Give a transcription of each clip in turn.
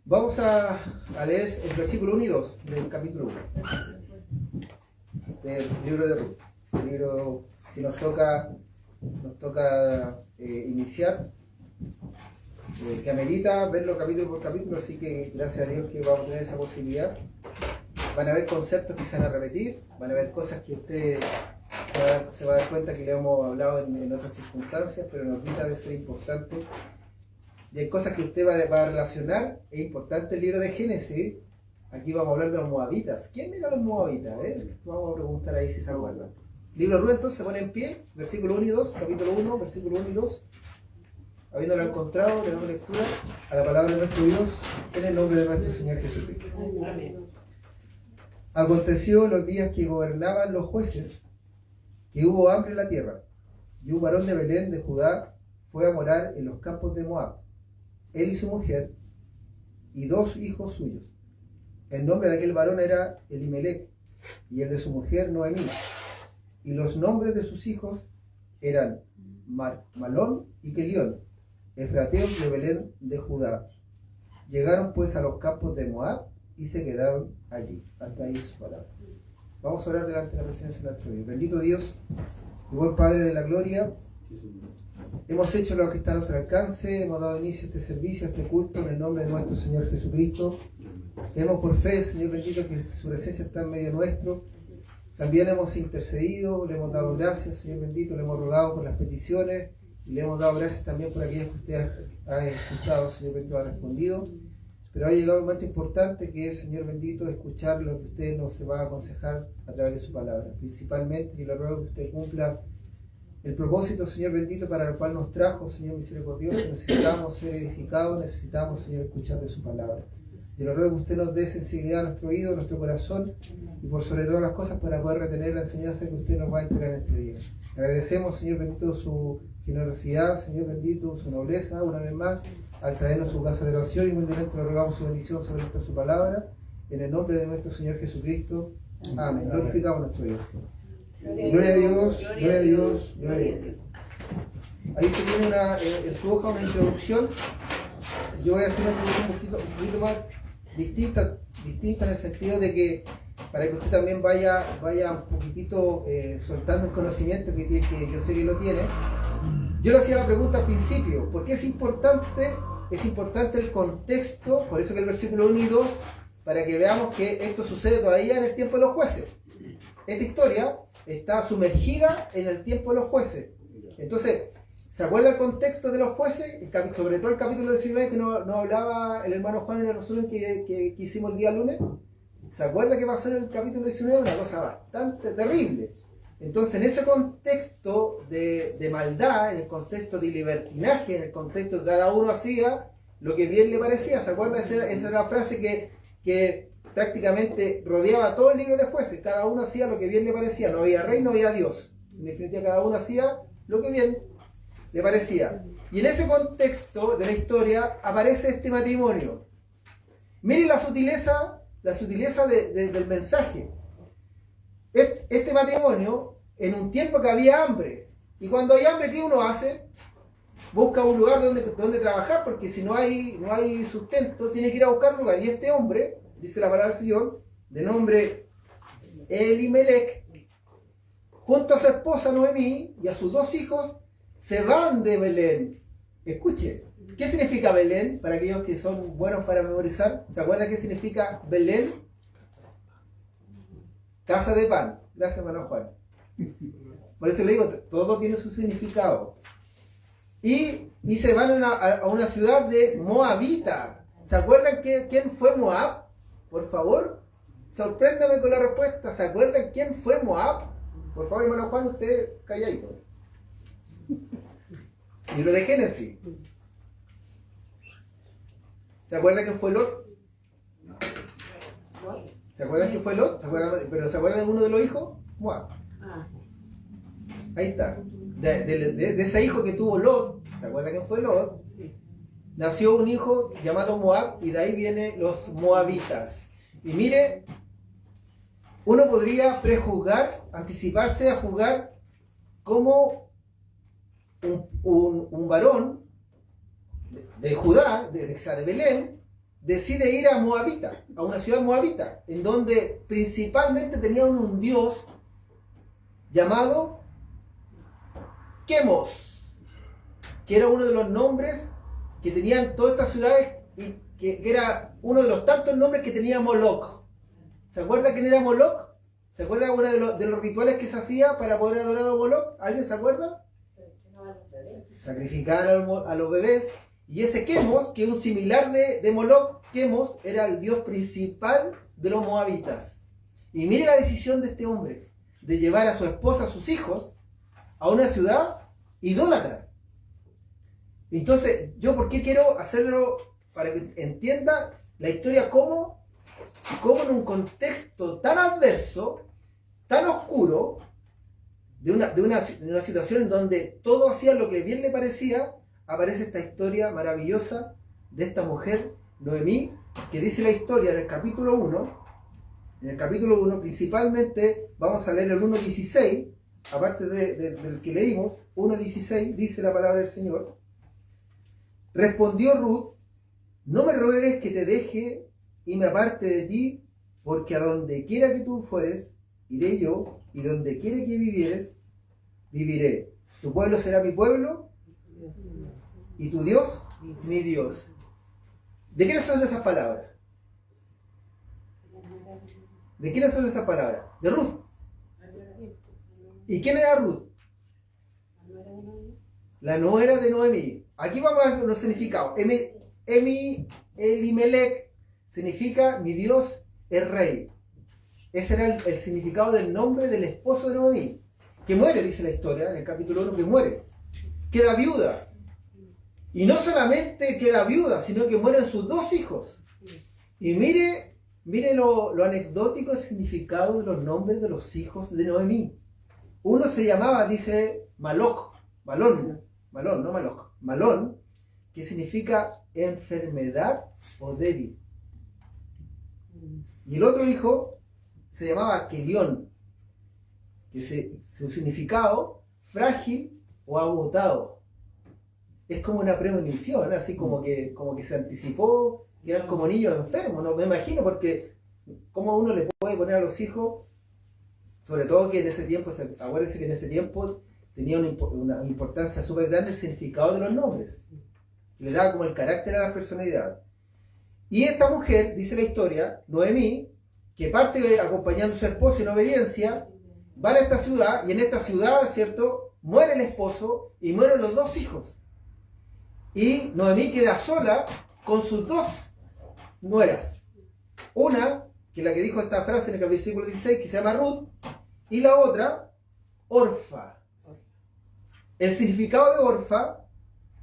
Vamos a leer el versículo 1 y 2 del capítulo 1 del libro de Ruth, el libro que nos toca iniciar, que amerita verlo capítulo por capítulo, así que gracias a Dios que vamos a tener esa posibilidad. Van a haber conceptos que se van a repetir, van a haber cosas que usted se va a dar cuenta que le hemos hablado en otras circunstancias, pero no quita de ser importante. Y hay cosas que usted va a relacionar. Es importante el libro de Génesis. Aquí vamos a hablar de los moabitas. ¿Quién era los moabitas? Vamos a preguntar ahí si se acuerdan. Libro de Ruth entonces se pone en pie, versículo 1 y 2, capítulo 1, versículo 1 y 2. Habiéndolo encontrado, le damos lectura a la palabra de nuestro Dios en el nombre de nuestro Señor Jesucristo. Amén. Aconteció en los días que gobernaban los jueces que hubo hambre en la tierra, y un varón de Belén de Judá fue a morar en los campos de Moab, él y su mujer y 2 hijos suyos. El nombre de aquel varón era Elimelech, y el de su mujer Noemí, y los nombres de sus hijos eran Malón y Kelión, efrateos de Belén de Judá. Llegaron pues a los campos de Moab y se quedaron allí. Hasta ahí su palabra. Vamos a orar delante de la presencia de nuestro Dios. Bendito Dios y buen Padre de la gloria, hemos hecho lo que está a nuestro alcance, hemos dado inicio a este servicio, a este culto, en el nombre de nuestro Señor Jesucristo. Creemos por fe, Señor bendito, que su presencia está en medio nuestro. También hemos intercedido, le hemos dado gracias, Señor bendito, le hemos rogado por las peticiones y le hemos dado gracias también por aquellas que usted ha escuchado, Señor bendito, ha respondido. Pero ha llegado un momento importante que es, Señor bendito, escuchar lo que usted nos va a aconsejar a través de su palabra. Principalmente, y le ruego que usted cumpla el propósito, Señor bendito, para el cual nos trajo, Señor misericordioso. Necesitamos ser edificados, necesitamos, Señor, escuchar de su palabra. Y le ruego que usted nos dé sensibilidad a nuestro oído, a nuestro corazón, y por sobre todas las cosas para poder retener la enseñanza que usted nos va a entregar en este día. Agradecemos, Señor bendito, su generosidad, Señor bendito, su nobleza, una vez más, al traernos su casa de oración, y humildemente le rogamos su bendición sobre esta su palabra, en el nombre de nuestro Señor Jesucristo. Amén. Glorificamos a nuestro Dios. Gloria a Dios, gloria a Dios, gloria a Dios. Ahí usted tiene en su hoja una introducción. Yo voy a hacer una introducción un poquito más distinta en el sentido de que para que usted también vaya un poquitito soltando el conocimiento que yo sé que lo tiene. Yo le hacía la pregunta al principio, ¿por qué es importante el contexto? Por eso que el versículo 1 y 2, para que veamos que esto sucede todavía en el tiempo de los jueces. Esta historia está sumergida en el tiempo de los jueces. Entonces, ¿se acuerda el contexto de los jueces? Sobre todo el capítulo 19 que nos hablaba el hermano Juan en el resumen que hicimos el día lunes. ¿Se acuerda qué pasó en el capítulo 19? Una cosa bastante terrible. Entonces, en ese contexto de maldad, en el contexto de libertinaje, en el contexto que cada uno hacía lo que bien le parecía, ¿se acuerda? Esa era la frase que prácticamente rodeaba todo el libro de jueces. Cada uno hacía lo que bien le parecía. No había rey, no había Dios. En definitiva, cada uno hacía lo que bien le parecía. Y en ese contexto de la historia aparece este matrimonio. Miren la sutileza del mensaje. Este matrimonio, en un tiempo que había hambre, y cuando hay hambre, ¿qué uno hace? Busca un lugar donde trabajar, porque si no hay sustento, tiene que ir a buscar un lugar. Y este hombre, dice la palabra del Señor, de nombre Elimelech, junto a su esposa Noemí y a sus 2 hijos, se van de Belén. Escuche, ¿qué significa Belén? Para aquellos que son buenos para memorizar, ¿se acuerdan qué significa Belén? Casa de pan. Gracias, hermano Juan. Por eso le digo, todo tiene su significado. Y se van a una ciudad de Moabita. ¿Se acuerdan quién fue Moab? Por favor, sorpréndame con la respuesta. ¿Se acuerdan quién fue Moab? Por favor, hermano Juan, usted calladito. Libro de Génesis. ¿Se acuerdan quién fue Lot? ¿Se acuerdan quién fue Lot? ¿Pero se acuerdan de uno de los hijos? Moab. Ahí está. De ese hijo que tuvo Lot, ¿se acuerdan quién fue Lot? Nació un hijo llamado Moab, y de ahí vienen los moabitas. Y mire, uno podría prejuzgar, anticiparse a juzgar como un varón de Judá, de Belén, decide ir a Moabita, a una ciudad moabita, en donde principalmente tenían un dios llamado Quemos, que era uno de los nombres que tenían todas estas ciudades y que era uno de los tantos nombres que tenía Moloch. ¿Se acuerda quién era Moloch? ¿Se acuerda uno de los rituales que se hacía para poder adorar a Moloch? ¿Alguien se acuerda? Sacrificar a los bebés. Y ese Quemos, que es un similar de Moloch, Quemos era el dios principal de los moabitas. Y mire la decisión de este hombre, de llevar a su esposa, a sus hijos, a una ciudad idólatra. Entonces, ¿yo por qué quiero hacerlo? Para que entienda la historia cómo en un contexto tan adverso, tan oscuro, de una situación en donde todo hacía lo que bien le parecía, aparece esta historia maravillosa de esta mujer, Noemí, que dice la historia en el capítulo 1. En el capítulo 1 principalmente vamos a leer el 1.16, aparte del que leímos, 1.16, dice la palabra del Señor. Respondió Ruth: no me ruegues que te deje y me aparte de ti, porque a donde quiera que tú fueres, iré yo, y donde quiera que vivieres, viviré. Tu pueblo será mi pueblo, y tu Dios, mi Dios. ¿De quiénes son esas palabras? ¿De quiénes son esas palabras? De Ruth. ¿Y quién era Ruth? La nuera de Noemí. Aquí vamos a ver los significados. Elimelech significa mi Dios es rey. Ese era el significado del nombre del esposo de Noemí, que muere, dice la historia, en el capítulo 1, que muere. Queda viuda. Y no solamente queda viuda, sino que mueren sus dos hijos. Y mire lo anecdótico el significado de los nombres de los hijos de Noemí. Uno se llamaba, dice, Malón, que significa enfermedad o débil. Y el otro hijo se llamaba Kelión, que su significado, frágil o agotado. Es como una premonición, así como que se anticipó, que eran como niños enfermos, ¿no? Me imagino, porque como uno le puede poner a los hijos, sobre todo que en ese tiempo, acuérdense que en ese tiempo tenía una importancia súper grande el significado de los nombres, le daba como el carácter a la personalidad. Y esta mujer, dice la historia, Noemí, que parte acompañando a su esposo en obediencia, va a esta ciudad, y en esta ciudad, ¿cierto?, muere el esposo y mueren los dos hijos. Y Noemí queda sola con sus dos nueras. Una, que es la que dijo esta frase en el versículo 16, que se llama Ruth, y la otra, Orfa. El significado de Orfa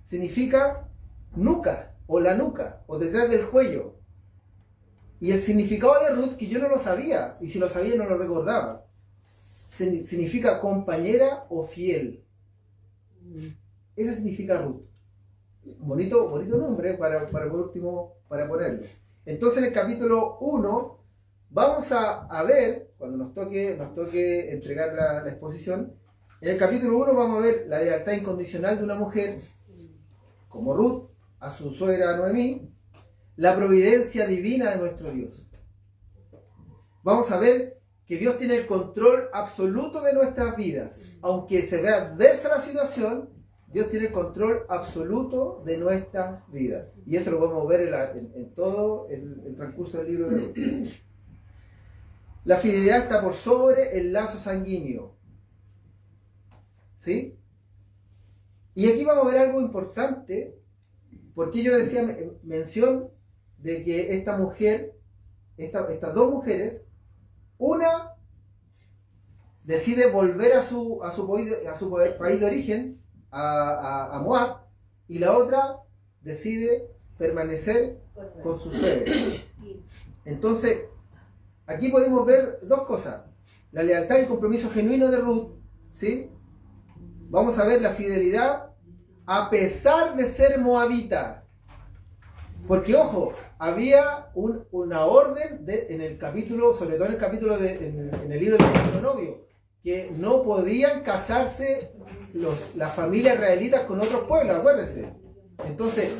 significa nuca, o la nuca, o detrás del cuello. Y el significado de Ruth, que yo no lo sabía, y si lo sabía no lo recordaba, significa compañera o fiel. Ese significa Ruth. Bonito nombre para por último, para ponerlo. Entonces en el capítulo 1 vamos a ver, cuando nos toque entregar la exposición, en el capítulo 1 vamos a ver la lealtad incondicional de una mujer, como Ruth, a su suegra Noemí, la providencia divina de nuestro Dios. Vamos a ver que Dios tiene el control absoluto de nuestras vidas. Aunque se vea adversa la situación, Dios tiene el control absoluto de nuestra vida. Y eso lo podemos ver en todo el transcurso del libro de Ruth. La fidelidad está por sobre el lazo sanguíneo. ¿Sí? Y aquí vamos a ver algo importante, porque yo le decía mención de que esta mujer, estas dos mujeres, una decide volver a su país de origen, a Moab, y la otra decide permanecer con sus suegros. Entonces, aquí podemos ver dos cosas: la lealtad y el compromiso genuino de Ruth, ¿sí? Vamos a ver la fidelidad a pesar de ser moabita. Porque, ojo, había una orden en el capítulo, sobre todo en el capítulo en el libro de Deuteronomio, que no podían casarse las familias israelitas con otros pueblos, acuérdense. Entonces,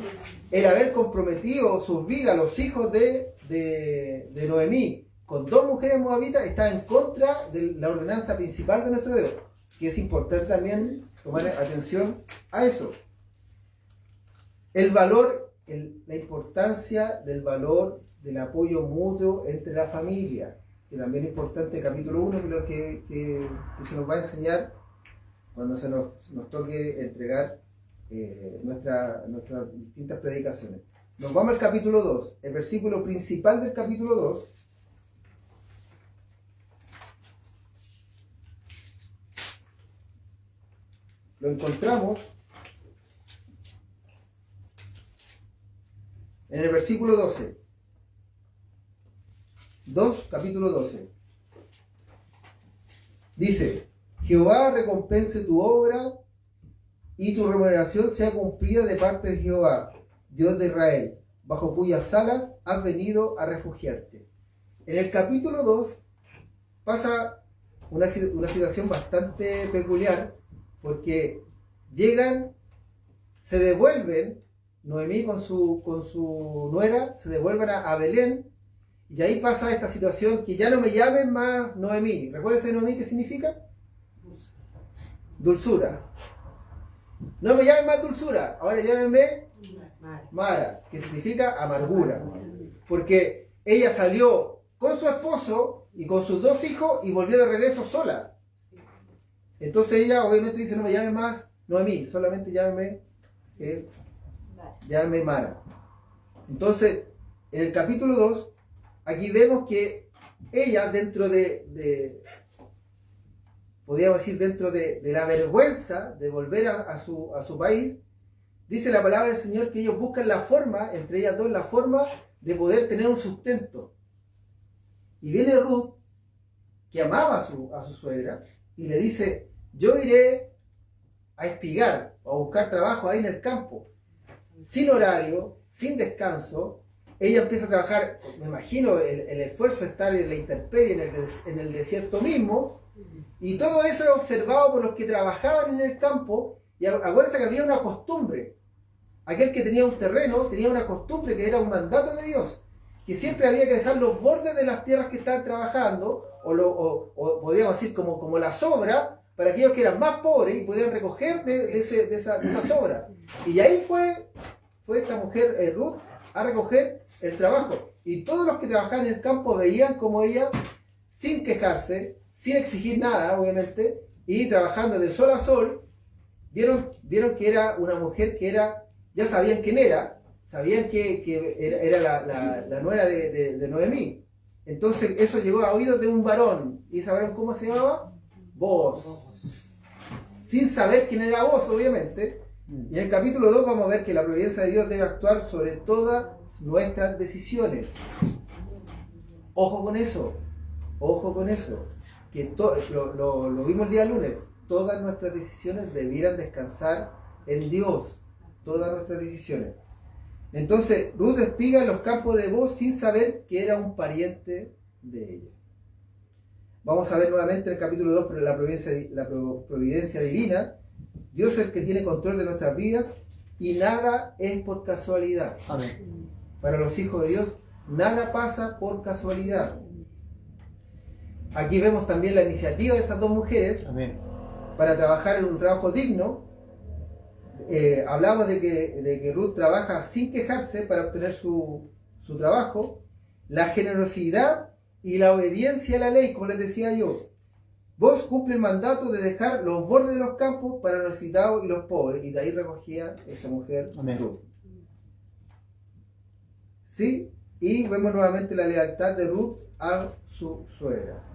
el haber comprometido sus vidas, los hijos de Noemí, con 2 mujeres moabitas, está en contra de la ordenanza principal de nuestro Dios. Y es importante también tomar atención a eso. El valor, la importancia del valor del apoyo mutuo entre la familia, que también es importante, capítulo 1, que se nos va a enseñar cuando se nos toque entregar nuestras distintas predicaciones. Nos vamos al capítulo 2, el versículo principal del capítulo 2. Lo encontramos en el versículo 12. 2, capítulo 12. Dice: Jehová recompense tu obra y tu remuneración sea cumplida de parte de Jehová, Dios de Israel, bajo cuyas alas has venido a refugiarte. En el capítulo 2 pasa una situación bastante peculiar, porque llegan, se devuelven, Noemí con su nuera, se devuelven a Belén, y ahí pasa esta situación que ya no me llamen más Noemí. ¿Recuerdas Noemí qué significa? Dulzura. No me llamen más dulzura, ahora llámenme Mara, que significa amargura. Porque ella salió con su esposo y con sus 2 hijos y volvió de regreso sola. Entonces ella obviamente dice: no me llamen más Noemí, solamente llámenme Mara. Entonces, en el capítulo 2, aquí vemos que ella, dentro podríamos decir, dentro de la vergüenza de volver a su país, dice la palabra del Señor que ellos buscan la forma, entre ellas 2, la forma de poder tener un sustento. Y viene Ruth, que amaba a su suegra, y le dice: yo iré a espigar o a buscar trabajo ahí en el campo, sin horario, sin descanso. Ella empieza a trabajar, me imagino, el esfuerzo de estar en la intemperie, en el desierto mismo, y todo eso es observado por los que trabajaban en el campo. Y acuérdense que había una costumbre. Aquel que tenía un terreno tenía una costumbre que era un mandato de Dios, que siempre había que dejar los bordes de las tierras que estaban trabajando, o podríamos decir como la sobra, para aquellos que eran más pobres y pudieran recoger de esa sobra. Y ahí fue esta mujer, Ruth, a recoger el trabajo. Y todos los que trabajaban en el campo veían como ella, sin quejarse, sin exigir nada, obviamente, y trabajando de sol a sol, vieron que era una mujer que ya sabían quién era, sabían que era la nuera de Noemí. Entonces eso llegó a oídos de un varón. ¿Y ese varón cómo se llamaba? Boaz. Sin saber quién era Boaz, obviamente. Y en el capítulo 2 vamos a ver que la providencia de Dios debe actuar sobre todas nuestras decisiones. Ojo con eso. Que lo vimos el día lunes. Todas nuestras decisiones debieran descansar en Dios. Todas nuestras decisiones. Entonces, Ruth espiga en los campos de Boaz sin saber que era un pariente de ella. Vamos a ver nuevamente en el capítulo 2 la providencia divina. Dios es el que tiene control de nuestras vidas y nada es por casualidad. Amén. Para los hijos de Dios, nada pasa por casualidad. Aquí vemos también la iniciativa de estas 2 mujeres. Amén. Para trabajar en un trabajo digno. Hablamos de que Ruth trabaja sin quejarse para obtener su trabajo. La generosidad y la obediencia a la ley, como les decía yo. Vos cumple el mandato de dejar los bordes de los campos para los necesitados y los pobres. Y de ahí recogía esta mujer. Amén. Ruth. ¿Sí? Y vemos nuevamente la lealtad de Ruth a su suegra.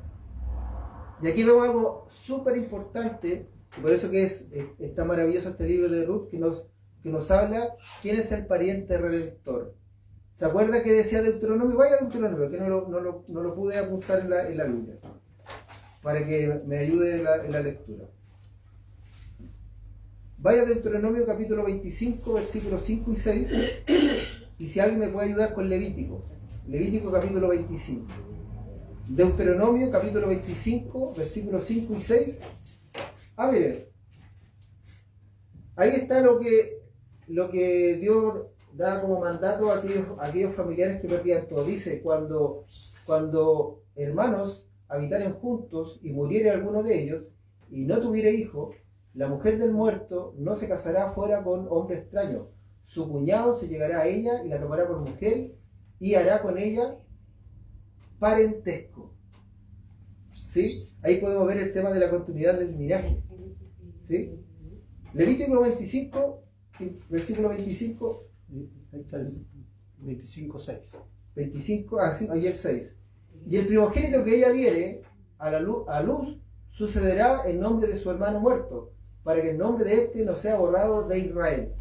Y aquí vemos algo súper importante, y por eso que está maravilloso este libro de Ruth, que nos habla quién es el pariente redentor. ¿Se acuerda que decía Deuteronomio? Vaya a Deuteronomio, que no lo pude apuntar en la Biblia, para que me ayude en la lectura. Vaya a Deuteronomio capítulo 25, versículos 5 y 6, y si alguien me puede ayudar con Levítico capítulo 25. Deuteronomio capítulo 25, versículos 5 y 6. A ver, ahí está lo que lo que Dios da como mandato a aquellos familiares que perdían todo. Dice, cuando hermanos habitaren juntos y muriere alguno de ellos y no tuviere hijo, la mujer del muerto no se casará fuera con hombre extraño. Su cuñado se llegará a ella y la tomará por mujer y hará con ella parentesco. ¿Sí? Ahí podemos ver el tema de la continuidad del linaje. ¿Sí? Levítico 25, versículo 25. Ahí está el 25:6. 25, ahí el 6. Y el primogénito que ella diere a luz sucederá en nombre de su hermano muerto, para que el nombre de éste no sea borrado de Israel.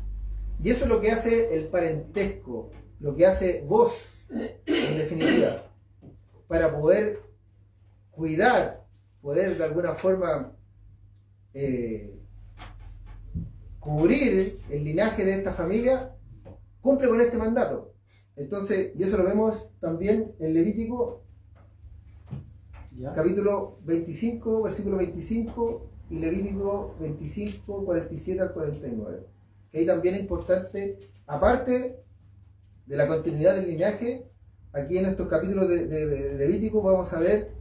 Y eso es lo que hace el parentesco, lo que hace vos, en definitiva, para poder cuidar, poder de alguna forma cubrir el linaje de esta familia, cumple con este mandato. Entonces, y eso lo vemos también en Levítico, capítulo 25, versículo 25, y Levítico 25, 47 al 49. Ahí también es importante, aparte de la continuidad del linaje, aquí en estos capítulos de Levítico vamos a ver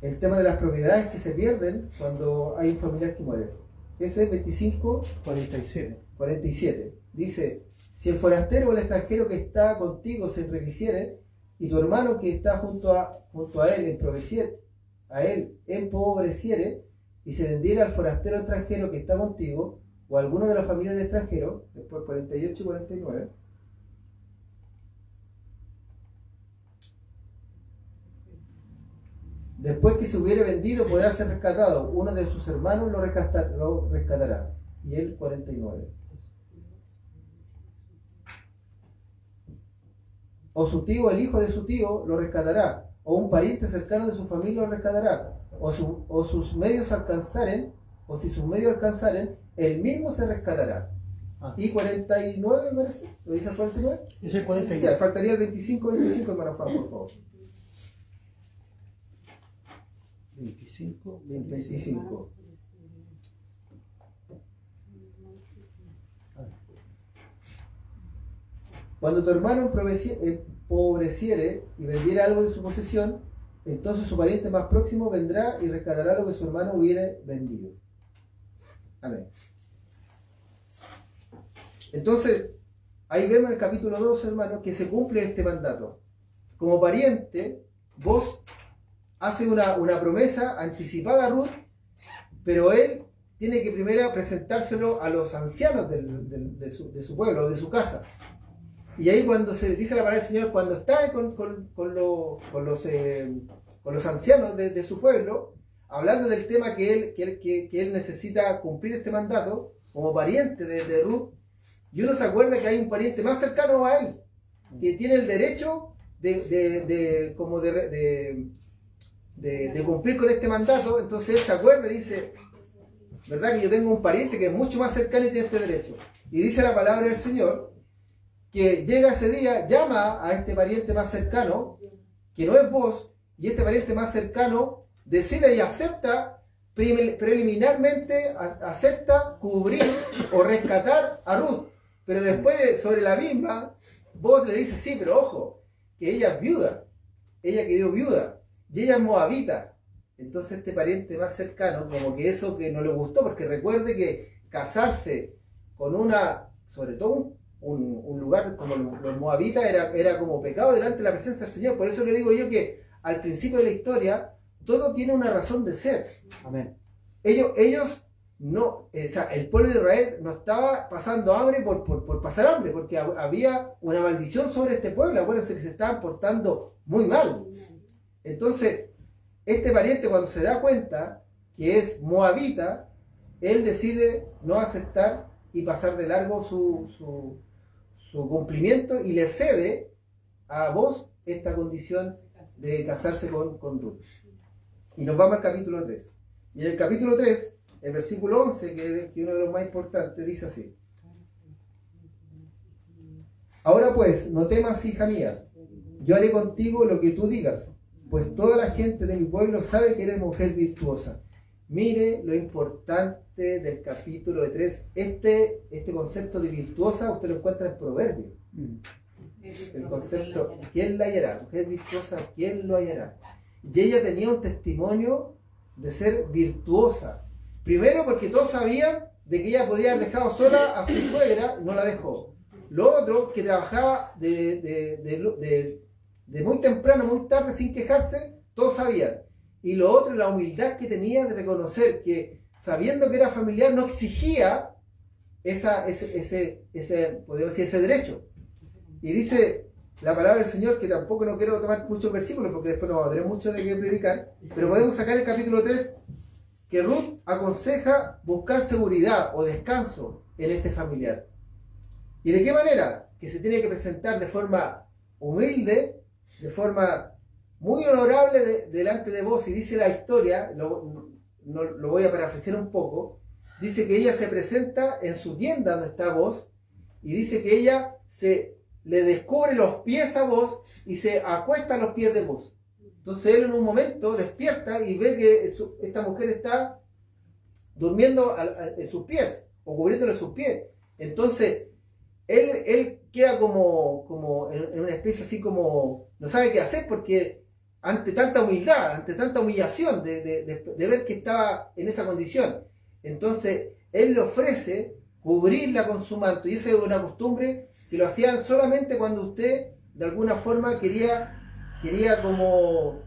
el tema de las propiedades que se pierden cuando hay un familiar que muere. Ese es 25, 47. Dice, si el forastero o el extranjero que está contigo se enriqueciere, y tu hermano que está junto a él empobreciere, y se vendiera al forastero extranjero que está contigo, o a alguno de la familia del extranjero, después 48 y 49. Después que se hubiere vendido, podrá ser rescatado. Uno de sus hermanos lo rescatará. Y él 49. O su tío, el hijo de su tío, lo rescatará. O un pariente cercano de su familia lo rescatará. O sus medios alcanzaren, o si sus medios alcanzaren, él mismo se rescatará. Y 49, me parece. ¿Lo dice el 49? Es el 49. Ya, faltaría el 25, hermano Juan, por favor. 25. Cuando tu hermano empobreciere y vendiera algo de su posesión, entonces su pariente más próximo vendrá y rescatará lo que su hermano hubiere vendido. Amén. Entonces, ahí vemos en el capítulo 2, hermanos, que se cumple este mandato. Como pariente, vos hace una promesa anticipada a Ruth, pero él tiene que primero presentárselo a los ancianos de su pueblo, de su casa. Y ahí cuando se dice la palabra del Señor, cuando está con los ancianos de su pueblo, hablando del tema que él necesita cumplir este mandato, como pariente de Ruth, y uno se acuerda que hay un pariente más cercano a él, que tiene el derecho de cumplir con este mandato. Entonces él se acuerda y dice, ¿verdad que yo tengo un pariente que es mucho más cercano y tiene este derecho? Y dice la palabra del Señor que llega ese día, llama a este pariente más cercano, que no es vos, y este pariente más cercano decide y acepta, preliminarmente acepta cubrir o rescatar a Ruth, pero después sobre la misma, vos le dices, sí, pero ojo, que ella es viuda, ella quedó viuda, y ella es moabita. Entonces este pariente más cercano, como que eso que no le gustó, porque recuerde que casarse con sobre todo un lugar como los moabitas era como pecado delante de la presencia del Señor. Por eso le digo yo que al principio de la historia todo tiene una razón de ser. Amén. Ellos no, el pueblo de Israel no estaba pasando hambre por pasar hambre, porque había una maldición sobre este pueblo. Acuérdense que se estaban portando muy mal. Entonces este pariente, cuando se da cuenta que es moabita, él decide no aceptar y pasar de largo su cumplimiento, y le cede a vos esta condición de casarse con Ruth. Y nos vamos al capítulo 3. Y en el capítulo 3, el versículo 11, que es uno de los más importantes, dice así: Ahora pues, no temas, hija mía, yo haré contigo lo que tú digas, pues toda la gente de mi pueblo sabe que eres mujer virtuosa. Mire lo importante del capítulo 3. Este concepto de virtuosa usted lo encuentra en Proverbios. El concepto, ¿quién la hallará? Mujer virtuosa, ¿quién lo hallará? Y ella tenía un testimonio de ser virtuosa. Primero porque todos sabían de que ella podía haber dejado sola a su suegra, no la dejó. Lo otro, que trabajaba de muy temprano, muy tarde, sin quejarse, todos sabían. Y lo otro, la humildad que tenía de reconocer que, sabiendo que era familiar, no exigía ese derecho. Y dice la palabra del Señor, que tampoco no quiero tomar muchos versículos, porque después no vamos a tener mucho de qué predicar, pero podemos sacar el capítulo 3, que Ruth aconseja buscar seguridad o descanso en este familiar. ¿Y de qué manera? Que se tiene que presentar de forma humilde, de forma muy honorable delante de vos. Y dice la historia, lo voy a parafrasear un poco, dice que ella se presenta en su tienda donde está vos, y dice que ella le descubre los pies a vos y se acuesta a los pies de vos. Entonces él en un momento despierta y ve que esta mujer está durmiendo en sus pies o cubriéndole sus pies. Entonces él queda como en una especie así como no sabe qué hacer, porque ante tanta humildad, ante tanta humillación de ver que estaba en esa condición, entonces él le ofrece cubrirla con su manto. Y esa es una costumbre que lo hacían solamente cuando usted de alguna forma quería como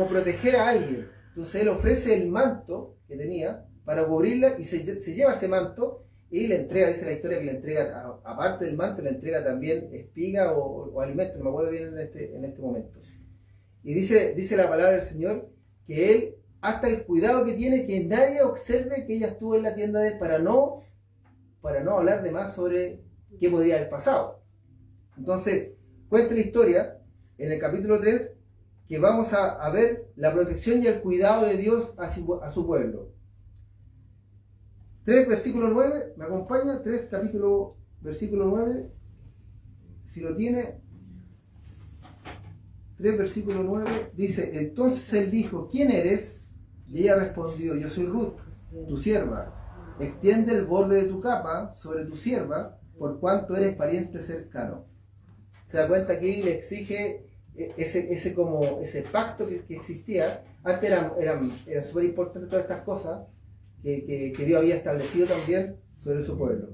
proteger a alguien. Entonces él ofrece el manto que tenía para cubrirla, y se lleva ese manto y le entrega, dice la historia que le entrega, aparte del manto, le entrega también espiga o alimento, no me acuerdo bien en este momento. Y dice la palabra del Señor que él, hasta el cuidado que tiene, que nadie observe que ella estuvo en la tienda de él, para no hablar de más sobre qué podría haber pasado. Entonces, cuenta la historia en el capítulo 3, que vamos a ver la protección y el cuidado de Dios a su pueblo. 3, versículo 9, ¿me acompaña? 3, capítulo, versículo 9, si lo tiene. 3, versículo 9, dice: entonces él dijo, ¿quién eres? Y ella respondió, yo soy Ruth, tu sierva. Extiende el borde de tu capa sobre tu sierva, por cuanto eres pariente cercano. Se da cuenta que él le exige ese pacto que existía. Antes eran súper importantes todas estas cosas que Dios había establecido también sobre su pueblo.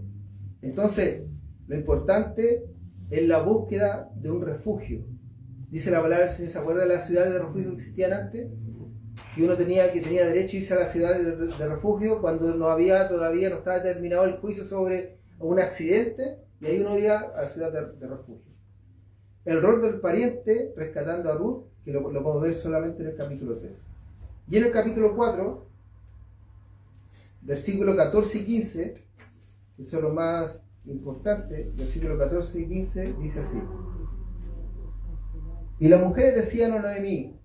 Entonces, lo importante es la búsqueda de un refugio. Dice la palabra del Señor, ¿se acuerda de las ciudades de refugio que existían antes? Que uno tenía derecho a irse a la ciudad de refugio cuando todavía no estaba terminado el juicio sobre un accidente, y ahí uno iba a la ciudad de refugio. El rol del pariente rescatando a Ruth, que lo podemos ver solamente en el capítulo 3. Y en el capítulo 4, versículos 14 y 15, que son los más importantes, versículos 14 y 15, dice así: y las mujeres decían a Noemí,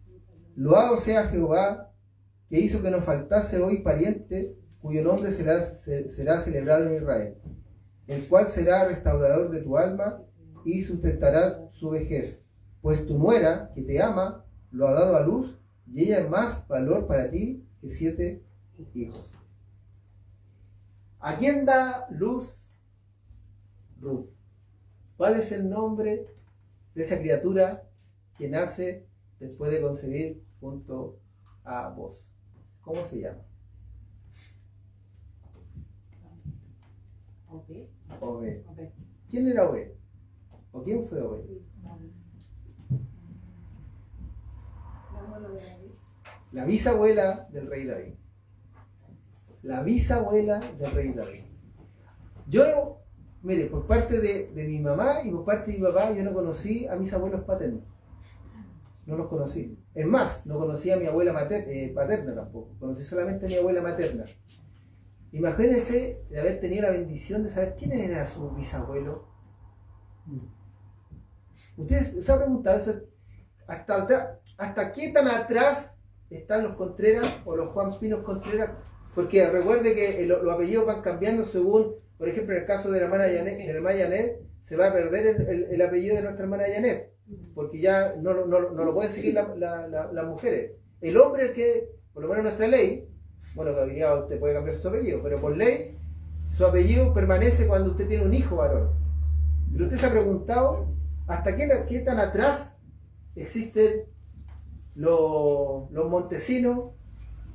loado sea Jehová, que hizo que nos faltase hoy pariente, cuyo nombre será celebrado en Israel, el cual será restaurador de tu alma y sustentará su vejez, pues tu nuera, que te ama, lo ha dado a luz, y ella es más valor para ti que 7 hijos. ¿A quién da luz Ruth? ¿Cuál es el nombre de esa criatura que nace después de concebir junto a vos? ¿Cómo se llama? Obed. ¿Quién era Obed? ¿O quién fue Obed? La bisabuela del rey David. La bisabuela del rey David. Yo, mire, por parte de mi mamá y por parte de mi papá, yo no conocí a mis abuelos paternos. No los conocí. Es más, no conocí a mi abuela paterna tampoco. Conocí solamente a mi abuela materna. Imagínense de haber tenido la bendición de saber quién era su bisabuelo. Ustedes se han preguntado eso, hasta qué tan atrás están los Contreras o los Juan Pinos Contreras, porque recuerde que los apellidos van cambiando según, por ejemplo, en el caso de la hermana Janet, se va a perder el apellido de nuestra hermana Janet, porque ya no lo pueden seguir las mujeres. El hombre, que por lo menos nuestra ley, Bueno, que hoy día usted puede cambiar su apellido, pero por ley su apellido permanece cuando usted tiene un hijo varón. Pero usted se ha preguntado hasta qué tan atrás existen los Montesinos,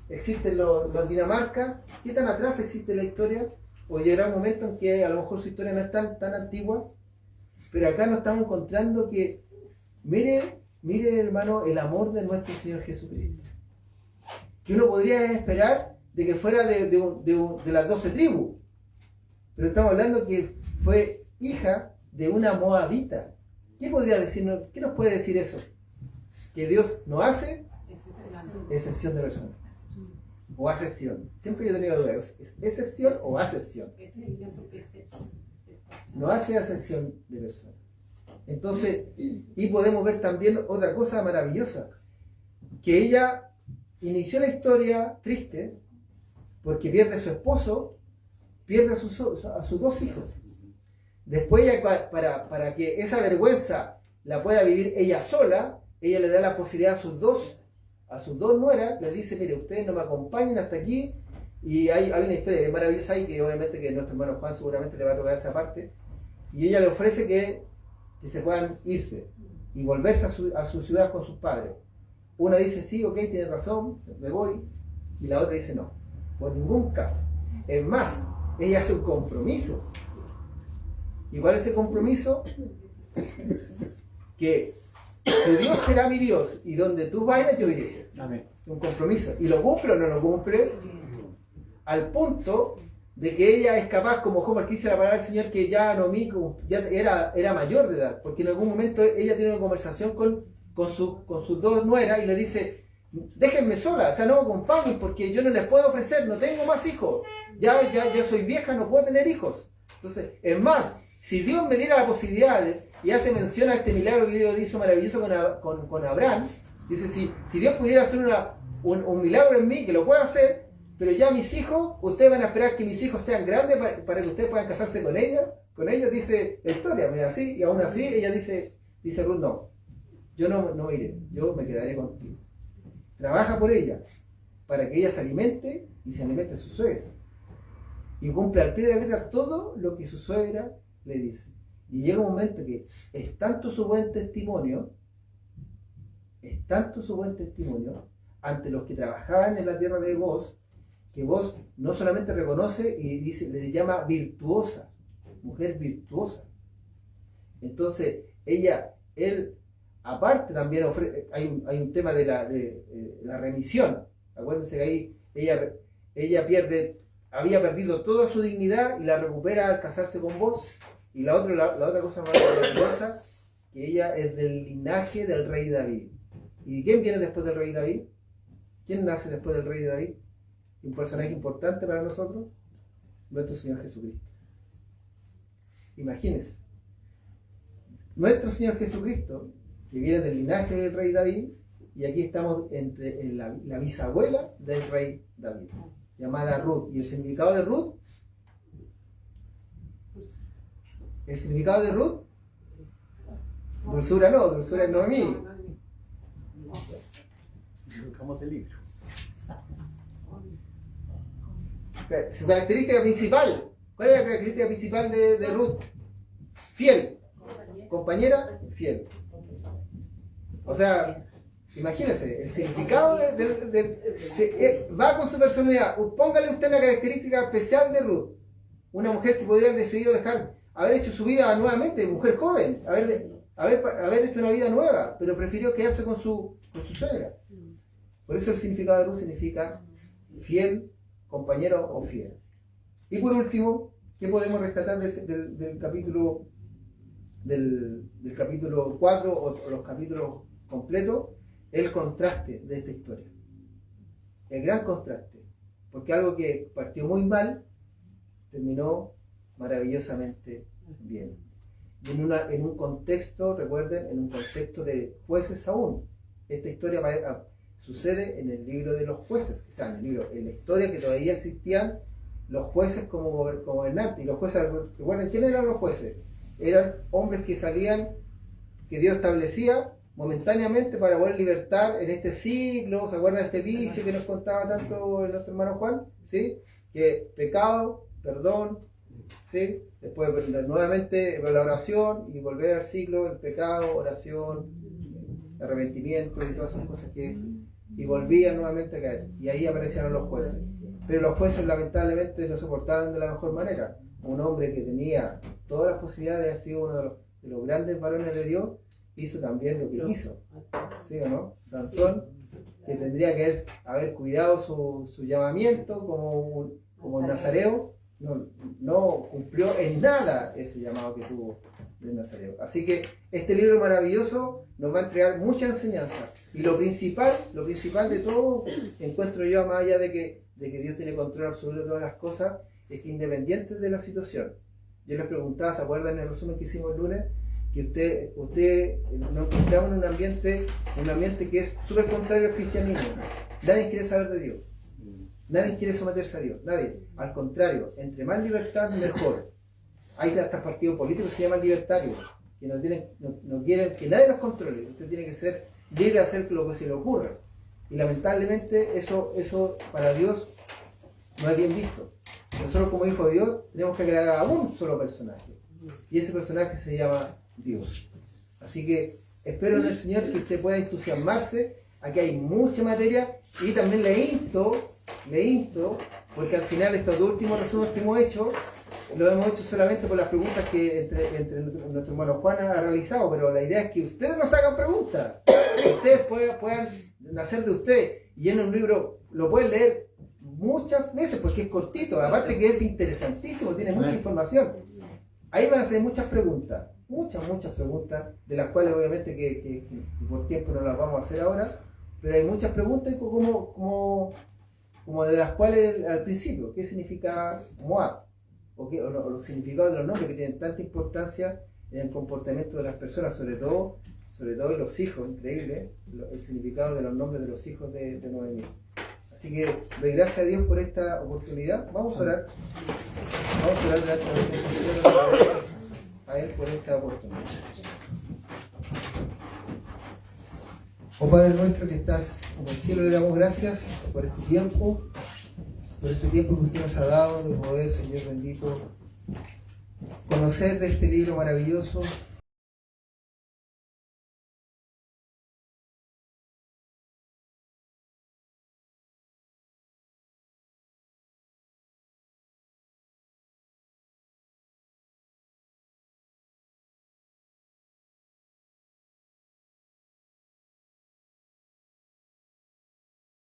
existen los Dinamarca, qué tan atrás existe la historia, o llegará un momento en que a lo mejor su historia no es tan antigua, pero acá nos estamos encontrando que, mire hermano, el amor de nuestro Señor Jesucristo, que uno podría esperar de que fuera de las 12 tribus, pero estamos hablando que fue hija de una moabita. ¿Qué podría decirnos? ¿Qué nos puede decir eso? Que Dios no hace excepción de personas. O acepción. Siempre yo he tenido duda. ¿Es excepción o acepción? No hace acepción de personas. Entonces, y podemos ver también otra cosa maravillosa. Que ella inició la historia triste porque pierde a su esposo, pierde a sus 2 hijos. Después ella, para que esa vergüenza la pueda vivir ella sola, ella le da la posibilidad a sus dos nueras, les dice, mire, ustedes no me acompañen hasta aquí, y hay una historia maravillosa ahí, que obviamente que nuestro hermano Juan seguramente le va a tocar esa parte, y ella le ofrece que se puedan irse, y volverse a su ciudad con sus padres. Una dice, sí, ok, tiene razón, me voy, y la otra dice, no, por ningún caso. Es más, ella hace un compromiso. ¿Igual ese compromiso? Que tu Dios será mi Dios y donde tú vayas yo iré. Amén. Un compromiso. ¿Y lo cumple o no lo cumple? Al punto de que ella es capaz, como Homer que dice la palabra del Señor, que ya ya era mayor de edad, porque en algún momento ella tiene una conversación con sus 2 nueras y le dice, déjenme sola, o sea, no me acompañen porque yo no les puedo ofrecer, no tengo más hijos, ya soy vieja, no puedo tener hijos. Entonces, es más, si Dios me diera la posibilidad, y hace mención a este milagro que Dios hizo maravilloso con Abraham, dice, si Dios pudiera hacer un milagro en mí, que lo pueda hacer, pero ya mis hijos, ustedes van a esperar que mis hijos sean grandes para que ustedes puedan casarse con ellos, dice la historia, mira, así, y aún así ella dice Ruth, no, yo no iré, yo me quedaré contigo. Trabaja por ella, para que ella se alimente y se alimente su suegra. Y cumple al pie de la letra todo lo que su suegra le dice. Y llega un momento que es tanto su buen testimonio ante los que trabajaban en la tierra de Boz, que Boz no solamente reconoce y dice, le llama virtuosa, mujer virtuosa. Entonces, él, aparte también hay un tema de la remisión. Acuérdense que ahí ella había perdido toda su dignidad y la recupera al casarse con Boz. Y la otra cosa más maravillosa, que ella es del linaje del rey David. ¿Y quién viene después del rey David? ¿Quién nace después del rey David? Un personaje importante para nosotros, nuestro Señor Jesucristo. Imagínense, nuestro Señor Jesucristo, que viene del linaje del rey David, y aquí estamos en la bisabuela del rey David, llamada Ruth. Y el significado de Ruth, dulzura es Noemí. Buscamos el libro. Su característica principal, ¿cuál es la característica principal de Ruth? Fiel, compañera, fiel. O sea, imagínense, el significado va con su personalidad. Póngale usted una característica especial de Ruth, una mujer que podría haber decidido haber hecho su vida nuevamente, mujer joven, haber hecho una vida nueva, pero prefirió quedarse con su suegra. Por eso el significado de Ruth significa fiel, compañero o fiel. Y por último, ¿qué podemos rescatar del capítulo 4 o los capítulos completos? El contraste de esta historia. El gran contraste. Porque algo que partió muy mal, terminó maravillosamente bien. Y en un contexto, recuerden, en un contexto de jueces aún. Esta historia sucede en el libro de los jueces, o sea, en la historia que todavía existían los jueces como gobernantes. Y los jueces, recuerden, ¿quiénes eran los jueces? Eran hombres que salían, que Dios establecía, momentáneamente para poder libertar en este siglo. ¿Se acuerdan de este vicio que nos contaba tanto nuestro hermano Juan? ¿Sí? Que pecado, perdón, ¿sí? Después nuevamente la oración y volver al ciclo, el pecado, oración, arrepentimiento y todas esas cosas y volvían nuevamente a caer. Y ahí aparecieron los jueces. Pero los jueces lamentablemente no se portaban de la mejor manera. Un hombre que tenía todas las posibilidades de haber sido uno de los grandes varones de Dios, hizo también lo que quiso. ¿Sí o no? Sansón, que tendría que haber cuidado su llamamiento como el nazareo, no cumplió en nada ese llamado que tuvo del nazareo. Así que este libro maravilloso nos va a entregar mucha enseñanza. Y lo principal de todo, encuentro yo, más allá de que Dios tiene control absoluto de todas las cosas, es que independientes de la situación. Yo les preguntaba, ¿se acuerdan en el resumen que hicimos el lunes? Que usted nos encontramos en un ambiente que es súper contrario al cristianismo. Nadie quiere saber de Dios. Nadie quiere someterse a Dios. Nadie. Al contrario, entre más libertad, mejor. Hay hasta partidos políticos que se llaman libertarios, que no quieren que nadie los controle. Usted tiene que ser libre de hacer lo que se le ocurra. Y lamentablemente eso para Dios no es bien visto. Nosotros como hijos de Dios tenemos que agradar a un solo personaje. Y ese personaje se llama Dios. Así que espero en el Señor que usted pueda entusiasmarse. Aquí hay mucha materia y también le insto, porque al final estos dos últimos resúmenes que hemos hecho, lo hemos hecho solamente por las preguntas que entre nuestro hermano Juan ha realizado, pero la idea es que ustedes nos hagan preguntas, que ustedes puedan nacer de usted, y en un libro lo pueden leer muchas veces porque es cortito, aparte que es interesantísimo, tiene mucha información. Ahí van a hacer muchas preguntas, muchas preguntas, de las cuales obviamente que por tiempo no las vamos a hacer ahora, pero hay muchas preguntas como de las cuales al principio, ¿qué significa Moab? O los significados de los nombres que tienen tanta importancia en el comportamiento de las personas, sobre todo de los hijos, increíble, el significado de los nombres de los hijos de Noemí. Así que doy gracias a Dios por esta oportunidad. Vamos a orar delante a Él por esta oportunidad. Oh Padre nuestro que estás en el cielo, le damos gracias por este tiempo que usted nos ha dado de poder, Señor bendito, conocer de este libro maravilloso